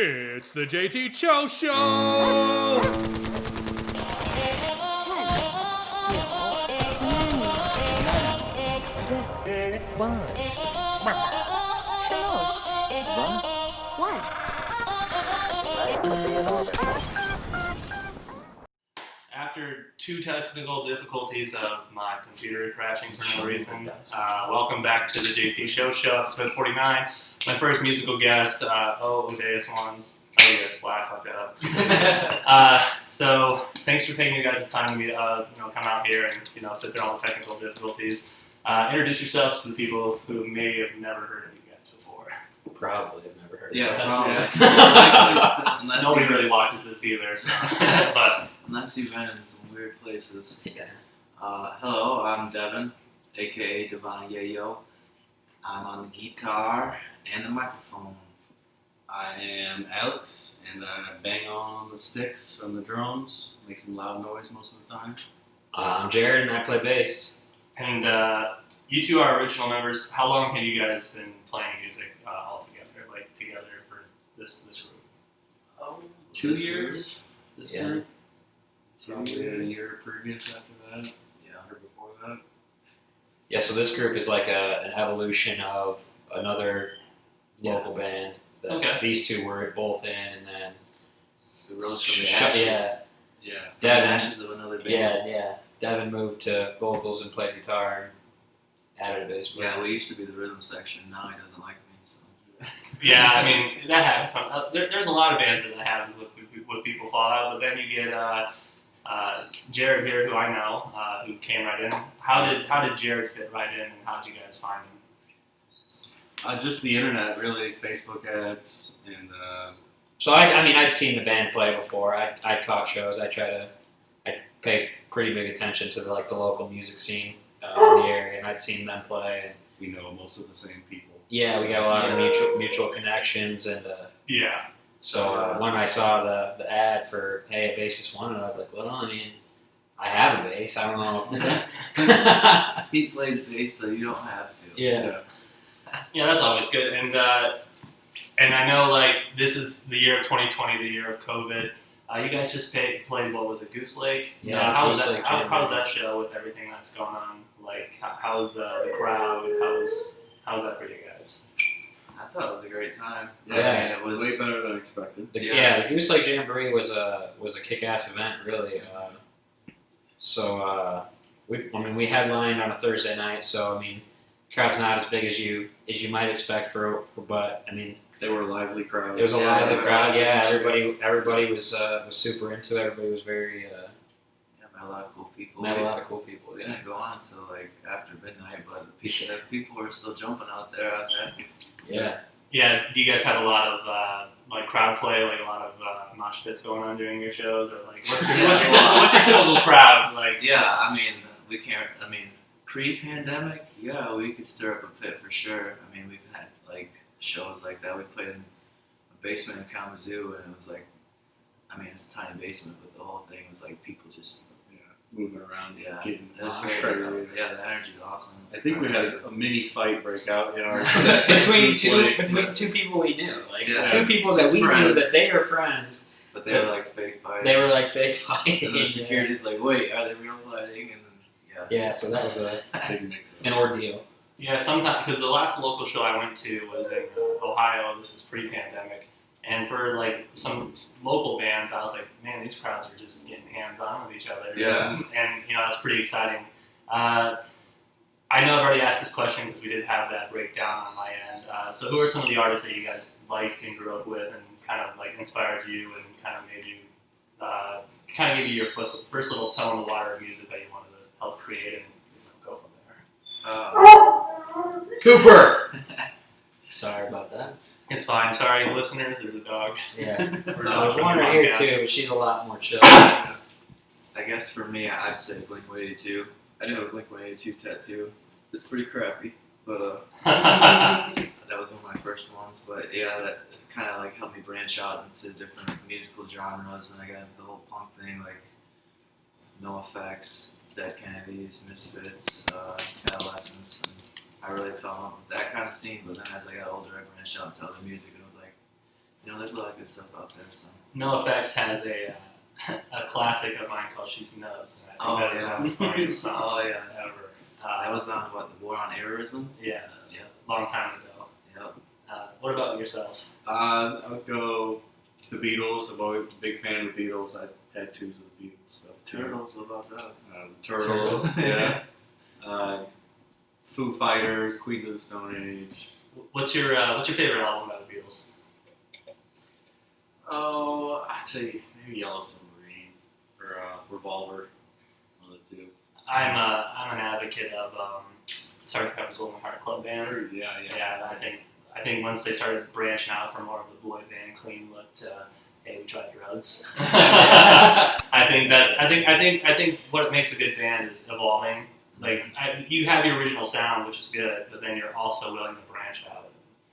It's the JT Cho Show! 10, 9, 8, 7, 6, 5, 4, 3, 2, 1. After two technical difficulties of my computer crashing for no reason, welcome back to the JT Show, episode 49. My first musical guest, Odious ones. Oh yes, wow, I fucked that up. So thanks for taking you guys' time to come out here and sit through all the technical difficulties. Introduce yourselves to the people who may have never heard of you guys before. Probably have never heard of you guys. Unless nobody really watches this either. So. But unless you've been in some weird places. Yeah. Hello, I'm Devin, aka Divine Yayo. I'm on the guitar and the microphone. I am Alex, and I bang on the sticks on the drums, make some loud noise most of the time. I'm Jared, and I play bass. and you two are original members. How long have you guys been playing music all together, like together for this group? Oh, 2 years. This Yeah. year. 2 Probably years. a year previous after that, Yeah. or before that. Yeah, so this group is like an evolution of another local band that these two were both in, and then We rose from the ashes. Yeah. From the Devin, ashes of another band. yeah. Devin moved to vocals and played guitar, and added a bass player. Yeah, we used to be the rhythm section. Now he doesn't like me. So. Yeah, I mean that happens. There's a lot of bands that happens with people fall out, but then you get Jared here, who I know, who came right in. How did Jared fit right in, and how did you guys find him? Just the internet, really, Facebook ads, and So I'd seen the band play before. I caught shows. I pay pretty big attention to the local music scene in the area, and I'd seen them play. And we know most of the same people. yeah, we got a lot of mutual connections, and Yeah. so when I saw the ad for a bassist wanted, I was like, well, I mean, I have a bass. I don't know. He plays bass, so you don't have to. Yeah. Yeah, that's always good. And I know this is the year of 2020, the year of COVID. You guys just played what was it, Goose Lake? Yeah, how was Goose that? Lake, How's that show with everything that's going on? How's the crowd? How's that for you guys? I thought it was a great time. Yeah. I mean, it was Way better than expected. The Goose Lake Jamboree was a kick-ass event, really. We headlined on a Thursday night, so I mean, the crowd's not as big as you might expect but I mean, They were a lively crowd. it was a Yeah, lively they were crowd. lively. Yeah, everybody was super into it. Everybody was very met a lot of cool people. met a lot of cool people. We didn't go on until after midnight, but the people were still jumping out there. I was happy. Yeah. Yeah, do you guys have a lot of crowd play, a lot of mosh pits going on during your shows, or what's your typical crowd like? Yeah, I mean, we can't. I mean, pre-pandemic, yeah, we could stir up a pit for sure. I mean, we've had shows like that. We played in a basement in Kalamazoo, and it was it's a tiny basement, but the whole thing was people just Moving around, getting it was crazy. great. Yeah, the energy is awesome. I think we had a mini fight break out in our between two people we knew, two people that we knew friends. that they were friends. But they were fake fighting. They were fake fighting. And the security's wait, are they real fighting? And Yeah, so that was big mix an ordeal. Yeah, sometimes, because the last local show I went to was in Ohio. This is pre-pandemic, and for some local bands, I was like, man, these crowds are just getting hands-on with each other. Yeah. And that's pretty exciting. I know I've already asked this question because we did have that breakdown on my end. So who are some of the artists that you guys liked and grew up with, and kind of inspired you and kind of made you, kind of give you your first little toe in the water of music that you wanted to help create and go from there? Cooper! Sorry about that. It's fine. Sorry, listeners. There's a dog. Yeah. We're I was from the wondering here podcast. too, but she's a lot more chill. I guess for me, I'd say Blink-182. I do have a Blink-182 tattoo. It's pretty crappy, but that was one of my first ones. But yeah, that kind of helped me branch out into different musical genres, and I got into the whole punk thing, No Effects, Dead Kennedys, Misfits, Adolescents, and I really fell in love with that kind of scene. But then as I got older, I branched out into other music, and I was like, there's a lot of good stuff out there. So. NoFX has a classic of mine called "She's Knows," and I think that is one of the funniest songs ever. That was on what, the War on Errorism? Yeah, Yeah. long time ago. Yep. What about yourself? I would go the Beatles. I'm always a big fan of the Beatles. I have tattoos of the Beatles stuff. Turtles, what about that? Turtles, yeah. Foo Fighters, Queens of the Stone Age. What's your favorite album by the Beatles? Oh, I'd say maybe Yellow Submarine or Revolver. One of the two. I'm an advocate of Sgt. Pepper's Lonely Heart Club Band. Yeah. Yeah, I think once they started branching out from more of the boy band, clean look to hey, we tried drugs. I think what makes a good band is evolving. Like you have your original sound, which is good, but then you're also willing to branch out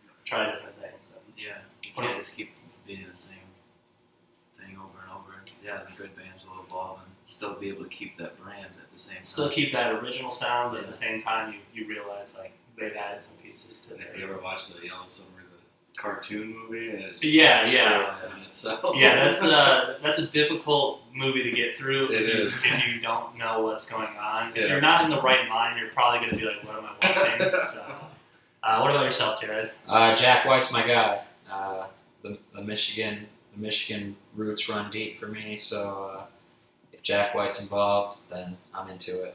and try different things. Yeah, you can't just keep being the same thing over and over. Yeah, the good bands will evolve and still be able to keep that brand at the same time. Still keep that original sound, but at the same time, you realize like they've added some pieces to it. If you ever watched the Yellow Submarine, the cartoon movie? Yeah. In itself. Yeah, that's a difficult movie to get through if you don't know what's going on. If you're not in the right mind, you're probably going to be like, what am I watching? So, what about yourself, Jared? Jack White's my guy. The Michigan roots run deep for me, so if Jack White's involved, then I'm into it.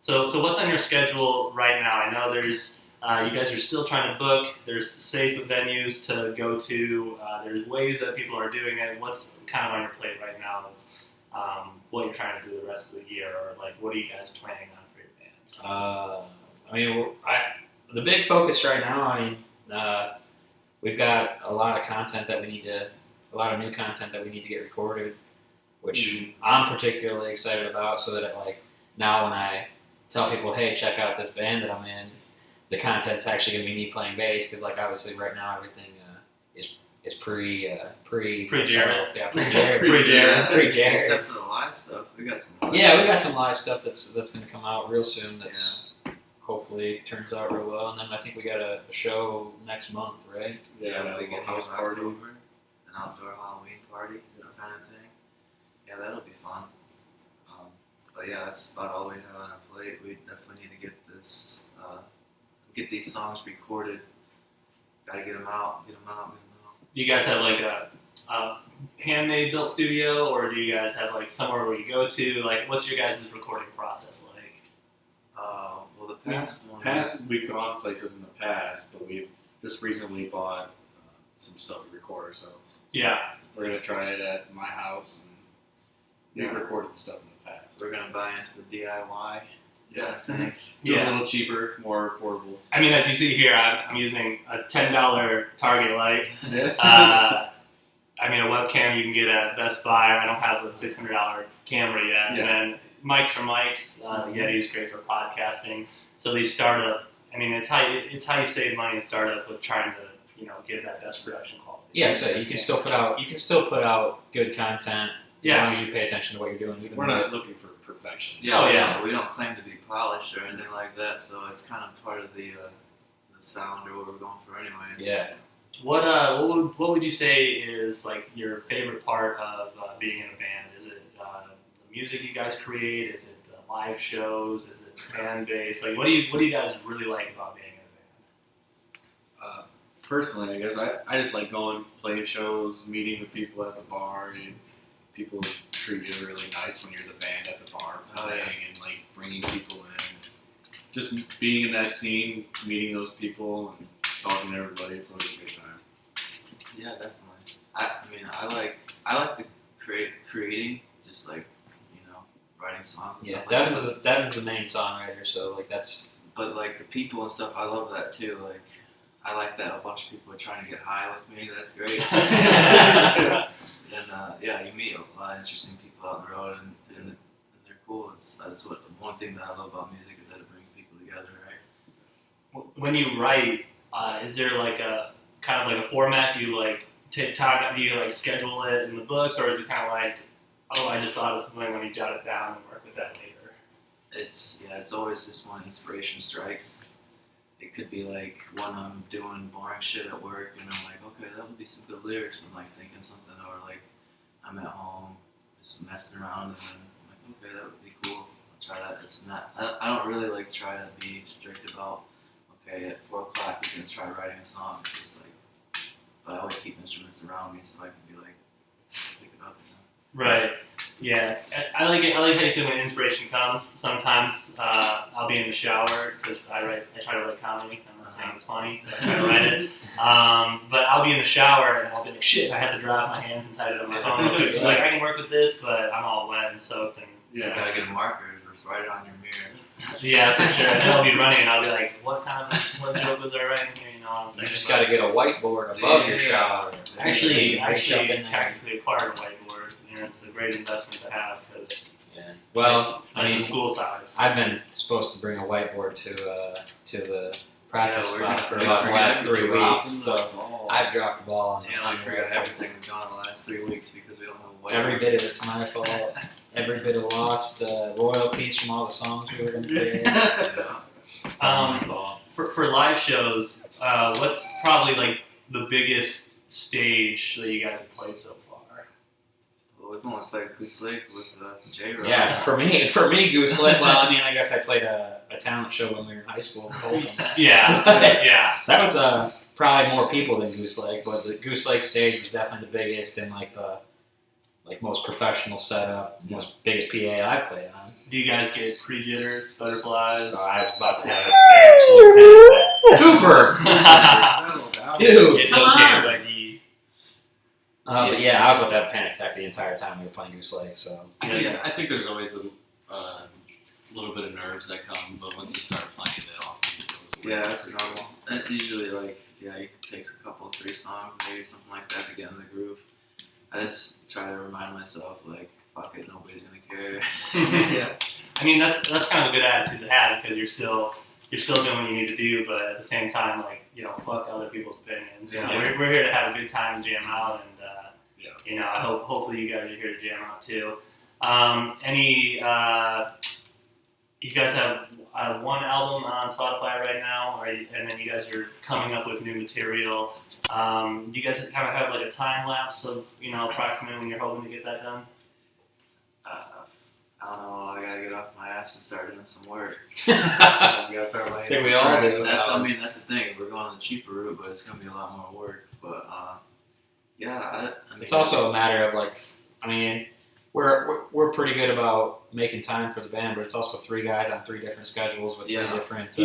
So what's on your schedule right now? I know there's you guys are still trying to book. There's safe venues to go to. There's ways that people are doing it. What's kind of on your plate right now of what you're trying to do the rest of the year, or like what are you guys planning on for your band? I mean, the big focus right now. I mean, we've got a lot of content that we need to, a lot of new content that we need to get recorded, which I'm particularly excited about. So that like now when I tell people, hey, check out this band that I'm in, the content's actually going to be me playing bass because like obviously right now everything is pre Jared. Yeah, pre-Jared. Except for the live stuff, we got some. We got some live stuff that's going to come out real soon. That's hopefully turns out real well. And then I think we got a show next month, right? Yeah, we get a house party, an outdoor Halloween party, kind of thing. Yeah, that'll be fun. But yeah, that's about all we have on our plate. We definitely need to get this, get these songs recorded. Got to get them out. Do you guys have like a handmade built studio, or do you guys have like somewhere where you go to? Like, what's your guys' recording process like? Well, the past one. We've gone places in the past, but we've just recently bought some stuff to record ourselves. Yeah. We're gonna try it at my house, and we've recorded stuff in the past. We're gonna buy into the DIY. Yeah. Thing. Do it a little cheaper, more affordable. I mean, as you see here, I'm using a $10 Target light. I mean, a webcam you can get at Best Buy. I don't have the $600 camera yet. Yeah. And then mics for mics. Yeti's great for podcasting. So these startup. I mean, it's how you save money in startup with trying to get that best production quality. Yeah, so you can still put out good content as long as you pay attention to what you're doing. We're not looking for perfection. Yeah, we don't claim to be polished or anything like that, so it's kind of part of the sound or what we're going for anyway. Yeah. What would you say is like your favorite part of being in a band? Is it the music you guys create? Is it the live shows? Is it fan base? Like what do you guys really like about being in a band? Personally, I guess I just like going, playing shows, meeting with people at the bar, and people treat you really nice when you're the band at the bar playing and like bringing people in. Just being in that scene, meeting those people and talking to everybody, it's always a good time. Yeah, definitely. I like the creating, just like writing songs. And stuff Devin's the main songwriter, so like that's. But like the people and stuff, I love that too. Like I like that a bunch of people are trying to get high with me. That's great. And you meet a lot of interesting people out on the road, and they're cool. That's one thing that I love about music is that it brings people together, right? When you write, is there like a kind of like a format? Do you like take time? Do you like schedule it in the books, or is it kind of like, oh, I just thought of something when you jot it down and work with that later? It's always just when inspiration strikes. it could be like when I'm doing boring shit at work and I'm like, okay, that would be some good lyrics. I'm like thinking something, or like I'm at home just messing around and then I'm like, okay, that would be cool. I'll try that. It's not. I don't really like try to be strict about. Okay, at 4 o'clock we can try writing a song. It's just like, but I always keep instruments around me so I can be like, pick it up. Right. Yeah. I like it. I like how you say when inspiration comes. Sometimes I'll be in the shower because I try to write comedy. I'm not saying it's funny, but I try to write it. But I'll be in the shower and I'll be like, shit, I had to dry off my hands and type it on my phone. So like I can work with this, but I'm all wet and soaked. And You gotta get a marker or just write it on your mirror. yeah, for sure. And then I'll be running and I'll be like, what joke was I writing here? You know what I'm saying? You just got to get a whiteboard above your shower. Actually, Jump in there. technically a part of whiteboard. You know, it's a great investment to have because Well, I mean, the school size. I've been supposed to bring a whiteboard to the practice Yeah, we're spot gonna for forget about the last 3 weeks. So So, I've dropped the ball on Yeah, I forgot everything we've done the last 3 weeks because we don't have a whiteboard. every bit of it's my fault. Every bit of lost royalties from all the songs we were going to create. It's all my fault. For live shows, what's probably like the biggest stage that you guys have played so far? Well, we've only played Goose Lake with J-Rock. Yeah, for me, Goose Lake. Well, I mean, I guess I played a talent show when we were in high school. Yeah. That was probably more people than Goose Lake, but the Goose Lake stage was definitely the biggest and like the most professional setup, biggest PA I've played on. Do you guys get pre-jitters, butterflies? So I was about to have absolute Cooper, dude, It's come okay, on. but But yeah, I was about to have a panic attack the entire time we were playing Goose Lake. So I think there's always a little bit of nerves that come, but once you start playing it off, it goes away. Yeah, that's normal. And usually, it takes a couple, 3 songs, maybe something like that to get in the groove. I just try to remind myself, fuck it, nobody's gonna care. yeah. I mean, that's kind of a good attitude to have because you're still doing what you need to do, but at the same time, fuck other people's opinions. Yeah. We're here to have a good time and jam out, and I hopefully you guys are here to jam out too. You guys have one album on Spotify right now, and then you guys are coming up with new material. Do you guys kind of have like a time lapse of approximately when you're hoping to get that done? I don't know. I gotta get off my ass and start doing some work. I gotta start laying. think we all do. That's the thing. We're going the cheaper route, but it's gonna be a lot more work. But It's also a matter of we're pretty good about making time for the band, but it's also 3 guys on 3 different schedules with 3 different.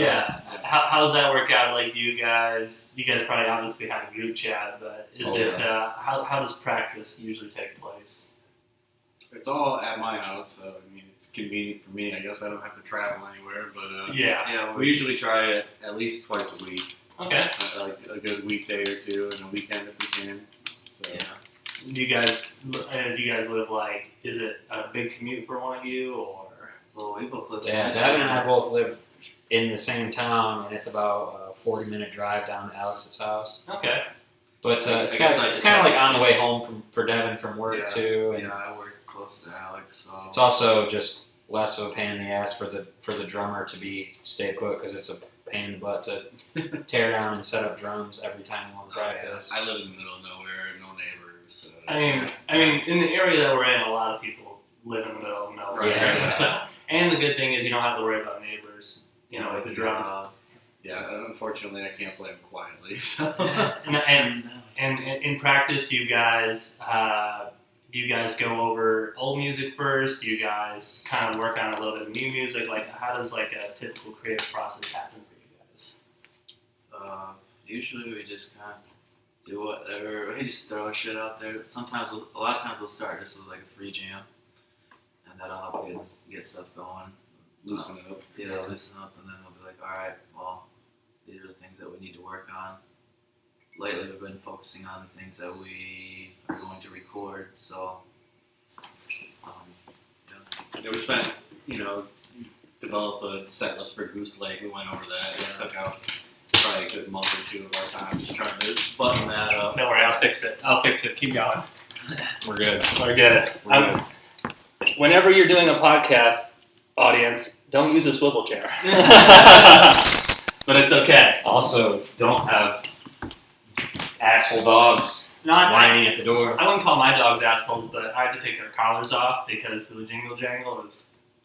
How does that work out? Like, you guys probably obviously have a group chat, but how does practice usually take place? It's all at my house, so I mean it's convenient for me. I guess I don't have to travel anywhere, but we usually try it at least twice a week. Okay. Like a good weekday or 2 and a weekend if we can. So. Yeah. Do you guys live is it a big commute for one of you or? Well, we both live. Yeah, Devin and I both live in the same town, and it's about a 40-minute drive down to Alex's house. Okay. But it's kind of like on the way home for Devin from work too. And I work close to Alex, so it's also just less of a pain in the ass for the drummer to stay put because it's a pain in the butt to tear down and set up drums every time we want to practice. I live in the middle of nowhere, no neighbors. So I mean, in the area that we're in, a lot of people live in the middle of nowhere. Yeah. So, and the good thing is you don't have to worry about neighbors. With the drums. Unfortunately, I can't play them quietly. So. And in practice, do you guys go over old music first? Do you guys kind of work on a little bit of new music? Like, how does a typical creative process happen for you guys? Usually we just kind of do whatever. We just throw shit out there. A lot of times we'll start just with a free jam, and that'll help get stuff going. Loosen it up. Yeah, loosen up, and then we'll be like, all right, well, these are the things that we need to work on. Lately, we've been focusing on the things that we are going to record. So, We spent, develop a set list for Goose Lake. We went over that. It took out probably a good month or 2 of our time just trying to button that up. Don't worry, I'll fix it. Keep going. We're good. We're good. Whenever you're doing a podcast, audience, don't use a swivel chair. but it's okay. Also, don't have asshole dogs Not whining at the door. I wouldn't call my dogs assholes, but I have to take their collars off because the jingle jangle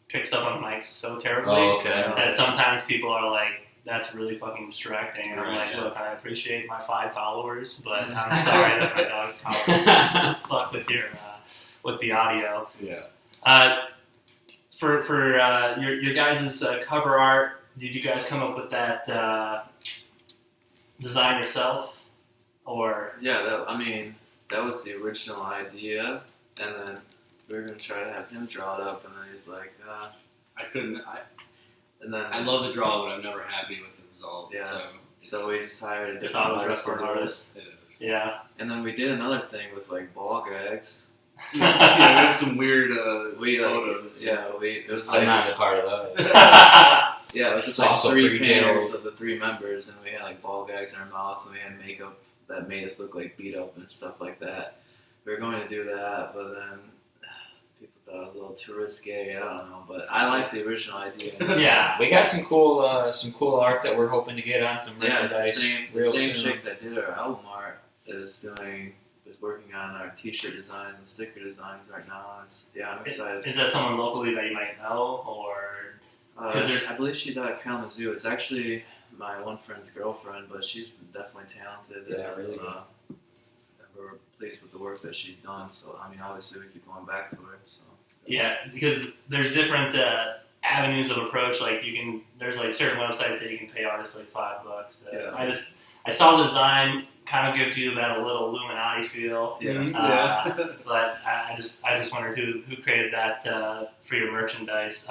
picks up on mics so terribly Oh, okay. that sometimes people are like, "That's really fucking distracting," and I'm Right, like, yeah. "Look, I appreciate my 5 followers, but I'm sorry that my dog's collars fuck with the audio." Yeah. For your guys' cover art, did you guys come up with that design yourself, or? Yeah, that was the original idea, and then we were gonna try to have him draw it up, and then he's like, I couldn't. and then I love to draw, but I'm never happy with the result. Yeah. So So we just hired a If different I was artist to for an do it. artist, it is. yeah. And then we did another thing with like ball gags. Yeah, we have some weird We photos. it was I'm like not a part of those. yeah, it was just It's like also 3 pretty panels jail. of the 3 members, and we had like ball gags in our mouth, and we had makeup that made us look like beat up and stuff like that. We were going to do that, but then people thought it was a little too risque. I don't know, but I like the original idea. Yeah. We got some cool art that we're hoping to get on some Yeah, it's merchandise the real same soon. chick that did our album art is working on our T-shirt designs and sticker designs right now. I'm excited. Is that someone locally that you might know, or? I believe she's out of Kalamazoo. It's actually my one friend's girlfriend, but she's definitely talented. Yeah, and, really good. and we're pleased with the work that she's done. So obviously we keep going back to her. So Yeah, because there's different avenues of approach. Like there's like certain websites that you can pay artists like $5. Yeah. I saw the design, kind of gives you that a little Illuminati feel. yeah. But I just wondered who created that for your merchandise.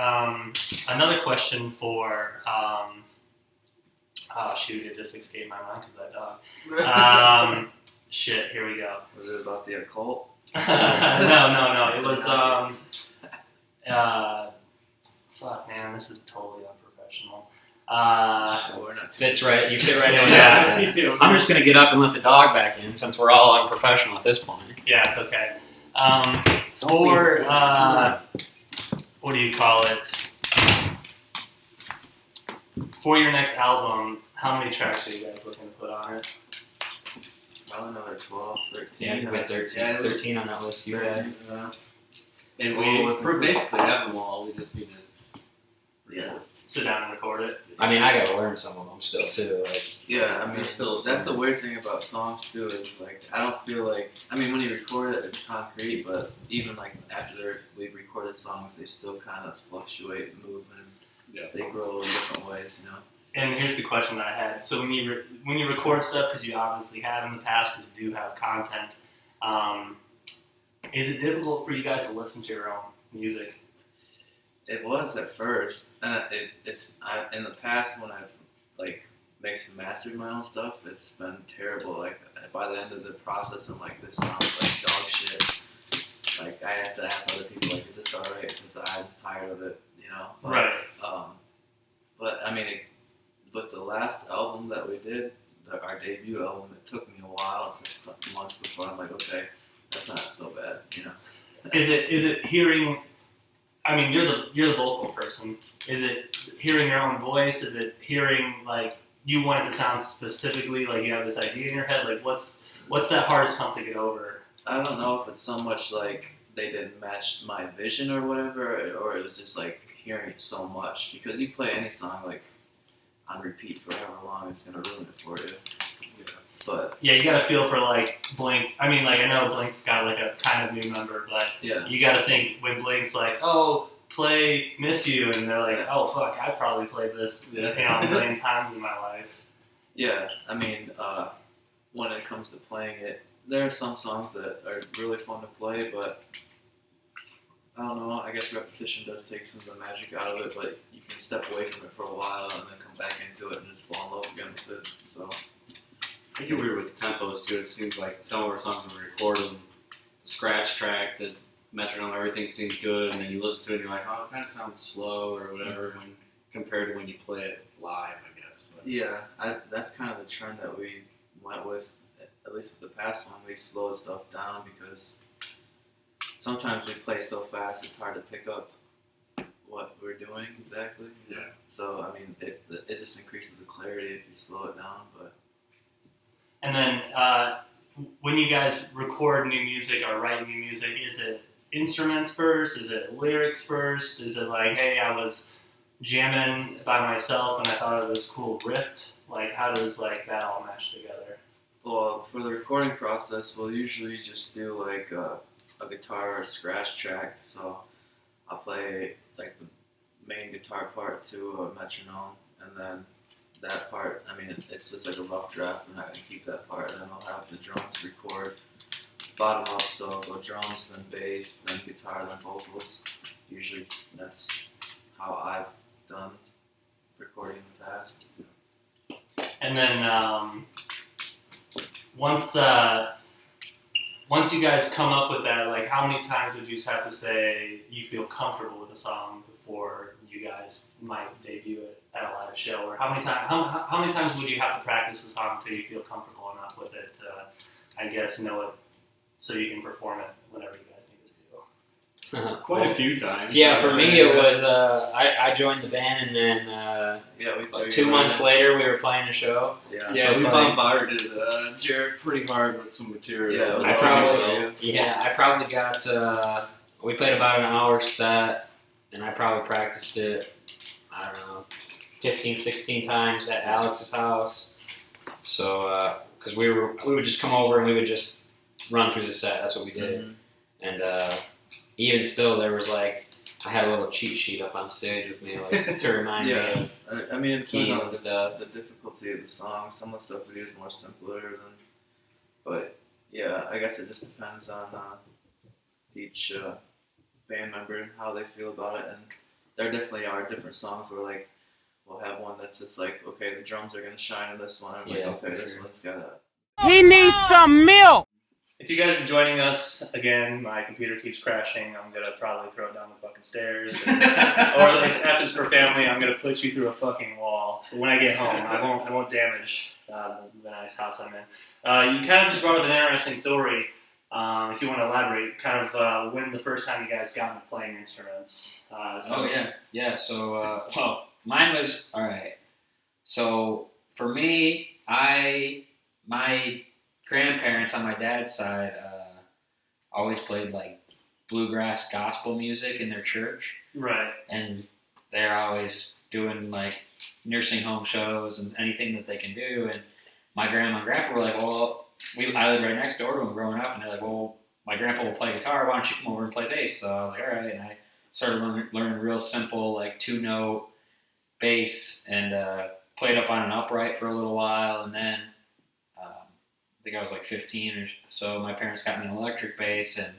Another question for oh shoot, it just escaped my mind because that dog. Shit, here we go. Was it about the occult? No. It was fuck man, this is totally unprofessional. We're not Fits right. You fit right in. Yeah. Yeah. I'm just gonna get up and let the dog back in since we're all unprofessional at this point. Yeah, it's okay. For what do you call it? For your next album, how many tracks are you guys looking to put on it? Probably another 12, 13. Yeah, we got 13 on that list. You had. And Well, we basically have them all. We just need to. Yeah. Sit down and record it. I mean, I gotta learn some of them still too. Like, Yeah, Still that's the weird thing about songs too. Is like I don't feel like when you record it, it's concrete. But even like after we've recorded songs, they still kind of fluctuate and move, and Yeah. they grow in different ways. And here's the question that I had. So when you record stuff, because you obviously have in the past, because you do have content, is it difficult for you guys to listen to your own music? It was at first. In the past when I've like mixed and mastered my own stuff, it's been terrible. Like by the end of the process, I'm like, this sounds like dog shit. Like I have to ask other people, like, is this alright? Because I'm tired of it, But, Right. But with the last album that we did, our debut album, it took me a while, a couple months before I'm like, okay, that's not so bad, Is it hearing? I mean, you're the vocal person. Is it hearing your own voice? Is it hearing like you want it to sound specifically like you have this idea in your head? Like what's that hardest hump to get over? I don't know if it's so much like they didn't match my vision or whatever, or it was just like hearing it so much. Because you play any song like on repeat for however long, it's gonna ruin it for you. But Yeah, you got to feel for like Blink. I mean, like I know Blink's got like a kind of new member, but yeah, you got to think when Blink's like, oh, play "Miss You," and they're like, oh fuck, I probably played this a million times in my life. yeah. When it comes to playing it, there are some songs that are really fun to play, but I don't know. I guess repetition does take some of the magic out of it, but you can step away from it for a while and then come back into it and just fall in love again with it. So. I get weird with the tempos too. It seems like some of our songs when we record them, the scratch track, the metronome, everything seems good, and then you listen to it and you're like, oh, it kind of sounds slow or whatever when compared to when you play it live, I guess. But Yeah, that's kind of the trend that we went with, at least with the past one. We slowed stuff down because sometimes we play so fast it's hard to pick up what we're doing exactly. Yeah. So I mean, it just increases the clarity if you slow it down. But And then when you guys record new music or write new music, is it instruments first? Is it lyrics first? Is it like, hey, I was jamming by myself and I thought of this cool riff? Like, how does like that all mesh together? well, for the recording process, we'll usually just do like a guitar or a scratch track. So I'll play like the main guitar part to a metronome, and then that part, I mean, it's just like a rough draft, and I can keep that part, and then I'll have the drums record. It's bottom up, so I'll go drums, then bass, then guitar, then vocals. Usually that's how I've done recording in the past. And then once you guys come up with that, like how many times would you just have to say you feel comfortable with a song before you guys might debut it at a live show? Or how many times would you have to practice the song until you feel comfortable enough with it to, I guess, know it so you can perform it whenever you guys need it to? Quite a few times. Yeah, for me it was I joined the band, and then we 2 months later we were playing a show. Yeah, So we it's like- bombarded Jared pretty hard with some material. Yeah, it was I all probably got we played about an hour set, and I probably practiced it, I don't know, 15, 16 times at Alex's house. So because we would just come over and we would just run through the set. That's what we did. Mhm. And even still, there was like, I had a little cheat sheet up on stage with me, like to remind me Yeah, of I mean, it depends keys on and stuff. the difficulty of the song. Some of the stuff we do is more simpler than, but yeah, I guess it just depends on each band member and how they feel about it. And there definitely are different songs where like we'll have one that's just like, okay, the drums are gonna shine in this one. I'm Yeah, like, okay, for this sure. one's got He needs some milk. If you guys are joining us, again, my computer keeps crashing. I'm going to probably throw it down the fucking stairs. Or if it's for family, I'm going to put you through a fucking wall. But when I get home, I won't damage the nice house I'm in. You kind of just brought up an interesting story. If you want to elaborate, kind of when the first time you guys got into playing instruments. Oh yeah. So well, mine was all right. So for me, my grandparents on my dad's side always played like bluegrass gospel music in their church, Right. and they're always doing like nursing home shows and anything that they can do. And my grandma and grandpa were like, well, I lived right next door to them growing up, and they're like, well, my grandpa will play guitar. Why don't you come over and play bass? So I was like, all right, and I started learning real simple like 2-note bass, and played up on an upright for a little while, and then I think I was like 15 or so. My parents got me an electric bass, and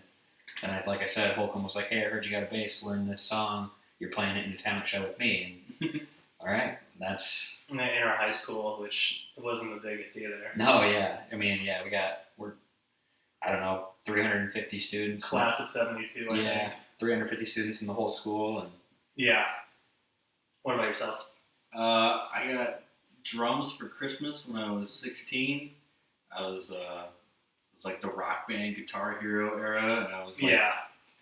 like I said, Holcomb was like, "Hey, I heard you got a bass. Learn this song. You're playing it in your talent show with me." And, all right, that's In our high school, which wasn't the biggest either. no, yeah. I mean, yeah, we're I don't know, 350 students. Class of 72, I Yeah, think. 350 students in the whole school, and Yeah. What about yourself? I got drums for Christmas when I was 16. I was it was like the Rock Band Guitar Hero era, and I was like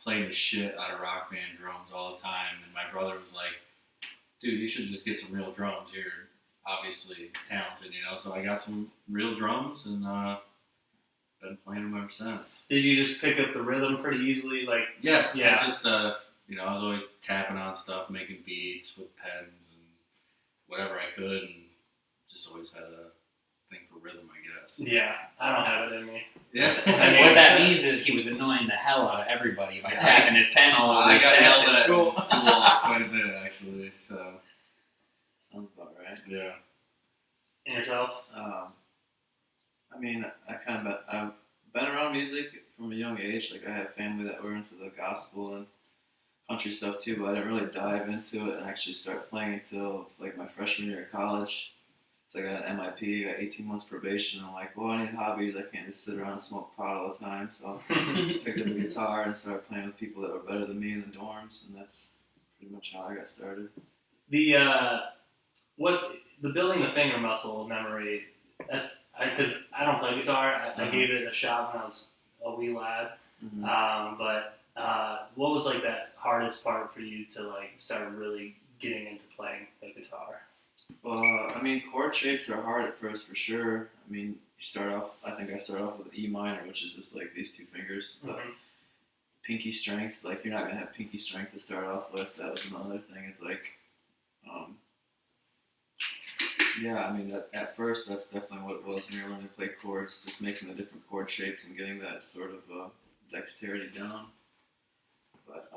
playing the shit out of Rock Band drums all the time. And my brother was like, "Dude, you should just get some real drums. You're obviously talented, you know." So I got some real drums, and been playing them ever since. Did you just pick up the rhythm pretty easily? Like, Yeah. Yeah. I just I was always tapping on stuff, making beats with pens and whatever I could, and just always had a thing for rhythm, I guess. yeah, I don't have it in me. Yeah. and what that means is he was annoying the hell out of everybody by tapping his pen all over I his got desk yelled at at school. in school quite a bit, actually. So sounds about right. yeah. And yourself? I mean, I've been around music from a young age. Like I have family that were into the gospel and country stuff too, but I didn't really dive into it and actually start playing until like my freshman year of college. So I got an MIP, got 18 months probation. I'm like, well, I need hobbies. I can't just sit around and smoke pot all the time. So I picked up a guitar and started playing with people that were better than me in the dorms, and that's pretty much how I got started. The building the finger muscle memory. That's because I don't play guitar. I gave it a shot when I was a wee lad. Mm-hmm. But what was like that hardest part for you to like start really getting into playing the guitar? Well, I mean, chord shapes are hard at first for sure. I mean, you start off. I think I start off with E minor, which is just like these two fingers. But pinky strength, like you're not gonna have pinky strength to start off with. That was another thing. Is like, yeah. I mean, that at first that's definitely what it was when you're learning to play chords, just making the different chord shapes and getting that sort of dexterity down. But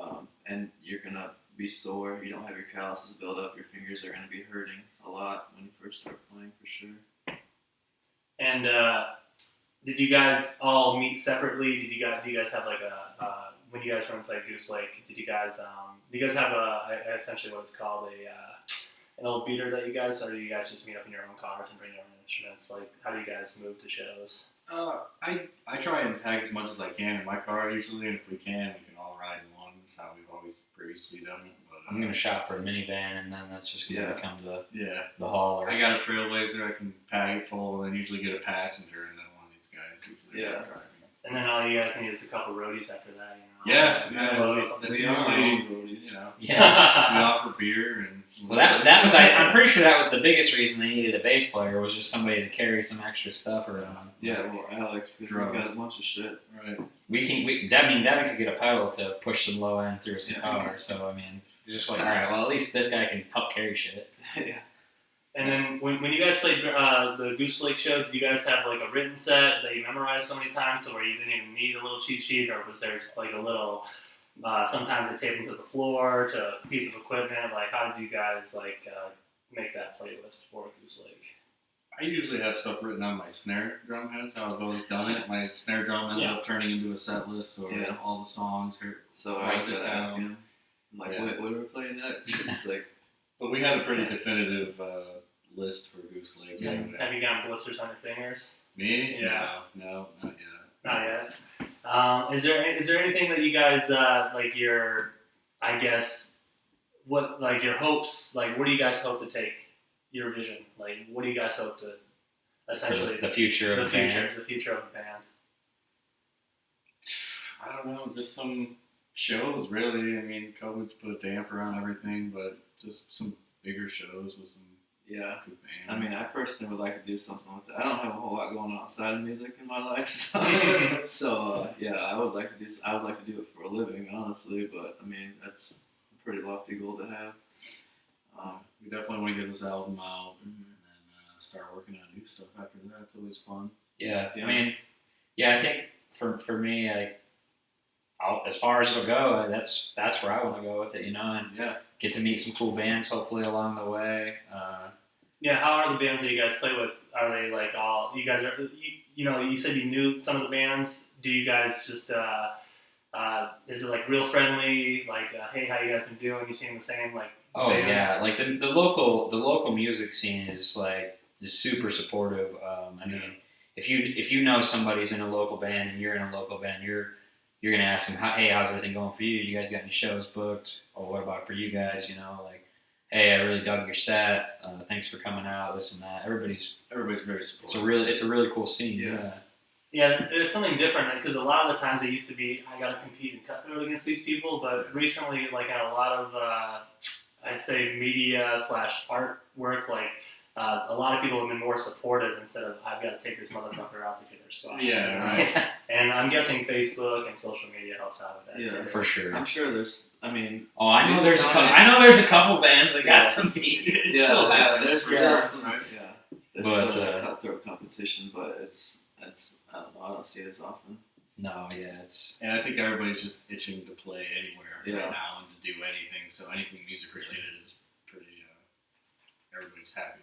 and you're gonna be sore. You don't have your calluses build up. Your fingers are gonna be hurting a lot when you first start playing, for sure. And did you guys all meet separately? Do you guys have like a when you guys went to play Goose Lake? Do you guys have essentially what it's called an old beater that you guys, or do you guys just meet up in your own cars and bring your own instruments? Like, how do you guys move to shows? I try and pack as much as I can in my car usually, and if we can all ride in one. That's how we've always previously done it. But, I'm gonna shop for a minivan, and then that's just gonna become the hauler. I got a Trailblazer. I can pack it full, and then usually get a passenger, and then one of these guys usually driving. And then all you guys need is a couple roadies after that, you know? Yeah, that's usually, you know, we offer beer and. Well, that was I'm pretty sure that was the biggest reason they needed a bass player, was just somebody to carry some extra stuff around. Yeah, well, Alex, because he's got a bunch of shit. Right. Devin could get a pedal to push some low end through his guitar, so I mean, just like, all right, well, at least this guy can help carry shit. Yeah. And then when you guys played the Goose Lake show, did you guys have like a written set that you memorized so many times to where you didn't even need a little cheat sheet, or was there like a little, sometimes they tape them to the floor, to a piece of equipment? Like, how did you guys like make that playlist for Goose Lake? I usually have stuff written on my snare drum heads, how I've always done it. My snare drum ends up turning into a set list, or all the songs. So I was just asking, I'm like, what are we playing next? It's like, but we had a pretty definitive list for Goose Lake. Yeah. Have you gotten blisters on your fingers? Me? Yeah. No, not yet. Not yet. Is there anything that you guys like your, I guess, what like your hopes, like where do you guys hope to take your vision? Like, what do you guys hope to essentially the future of the band? The future of the band. I don't know, just some shows really. I mean, COVID's put a damper on everything, but just some bigger shows with some good bands. I mean, I personally would like to do something with it. I don't have a whole lot going on outside of music in my life, so I would like to do. I would like to do it for a living, honestly. But I mean, that's a pretty lofty goal to have. We definitely want to get this album out and then start working on new stuff after that. It's always fun. Yeah. I mean, I think for me, as far as it'll go, that's where I want to go with it, you know, and get to meet some cool bands hopefully along the way. How are the bands that you guys play with? Are they like all you guys are? You know, you said you knew some of the bands. Do you guys just is it like real friendly? Like, hey, how you guys been doing? You seem the same? Like, oh bands? Yeah, like the local music scene is super supportive. I mean, if you know somebody's in a local band and you're in a local band, you're gonna ask them, hey, how's everything going for you? You guys got any shows booked? Or what about for you guys? You know, like, hey, I really dug your set. Thanks for coming out. This and that. Everybody's very supportive. It's a really cool scene. Yeah, it's something different because a lot of the times it used to be I gotta compete and cut through against these people, but recently, like in a lot of I'd say media / art work, like a lot of people have been more supportive instead of I've got to take this motherfucker out to get their spot. Yeah, right. And I'm guessing Facebook and social media helps out with that. Yeah, for sure. I'm sure there's. I mean, I know there's a couple bands that got some beat. There's still some. Right. There's still a cutthroat competition, but it's I don't know. I don't see it as often. No, it's. And I think everybody's just itching to play anywhere right Yeah. now and to do anything. So anything music related is pretty. Everybody's happy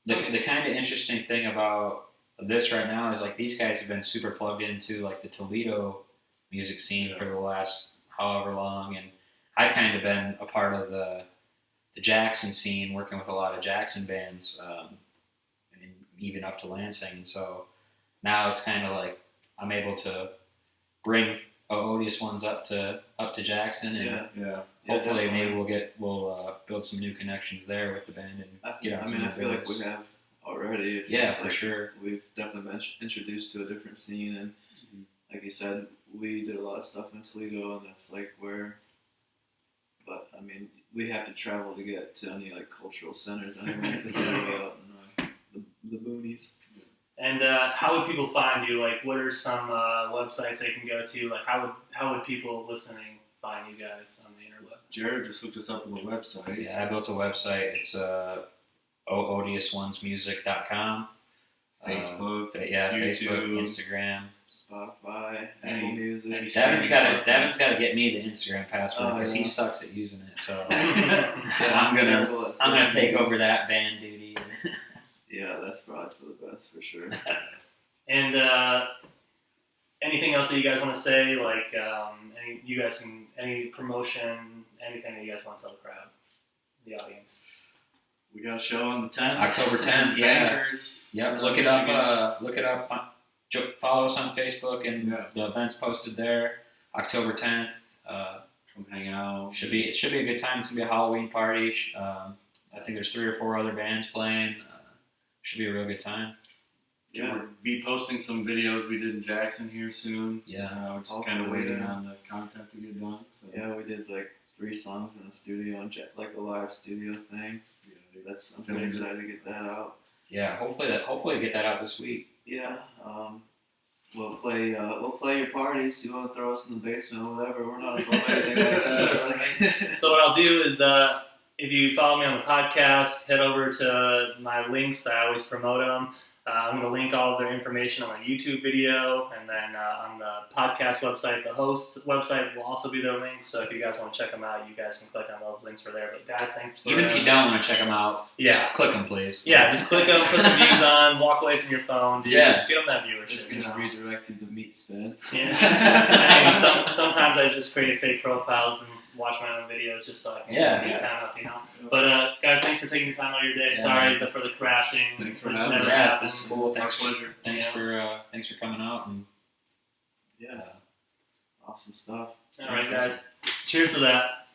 about it. The kind of interesting thing about this right now is like these guys have been super plugged into like the Toledo music scene for the last however long, and I've kind of been a part of the Jackson scene, working with a lot of Jackson bands, and even up to Lansing. And so now it's kind of like I'm able to bring Odious ones up to Jackson, and hopefully maybe we'll build some new connections there with the band and get on some I feel like we have already. It's for sure. We've definitely been introduced to a different scene, and like you said, we did a lot of stuff in Toledo, and that's like where But I mean, we have to travel to get to any like cultural centers anyway because they're way out in the boonies. And how would people find you? Like, what are some websites they can go to? Like, how would people listening find you guys on the interweb? Jared just hooked us up with a website. Yeah, I built a website. It's odiousmusic.com. Facebook, Facebook, YouTube, Instagram. Spotify, Apple Music. Devin's got to get me the Instagram password because he sucks at using it. So I'm gonna take over that band duty. Yeah, that's probably for the best for sure. And anything else that you guys want to say? Like, any promotion, anything that you guys want to tell the crowd, the audience? We got a show on the 10th. October 10th, yeah. Bankers. Yep, look it up. Follow us on Facebook, and the event's posted there. October 10th. Come hang out. It should be a good time. It's gonna be a Halloween party. I think there's 3 or 4 other bands playing. Should be a real good time. Yeah, we'll be posting some videos we did in Jackson here soon. Yeah, we're just kind of waiting on the content to get done. So. Yeah, we did like 3 songs in the studio, like a live studio thing. Yeah, I'm pretty excited to get that out. Yeah, hopefully get that out this week. Yeah, we'll play your parties. You want to throw us in the basement or whatever? We're not above anything like that. So what I'll do is, if you follow me on the podcast, head over to my links. I always promote them. I'm going to link all of their information on my YouTube video, and then on the podcast website, the host's website will also be their links. So if you guys want to check them out, you guys can click on those links for there. But guys, thanks for even if you don't want to check them out, just click them, please. Yeah, just click them, put some views on, walk away from your phone. Just get them that viewership. It's going to redirect you to Meat Spin. Yeah. I mean, sometimes I just create fake profiles and watch my own videos just so I can be kind of, But guys, thanks for taking the time out of your day. Yeah, Sorry for the crashing. Thanks for This having never us. happened. This is cool. Our pleasure. Thanks for coming out. And Yeah, awesome stuff. All right, guys. Cheers to that.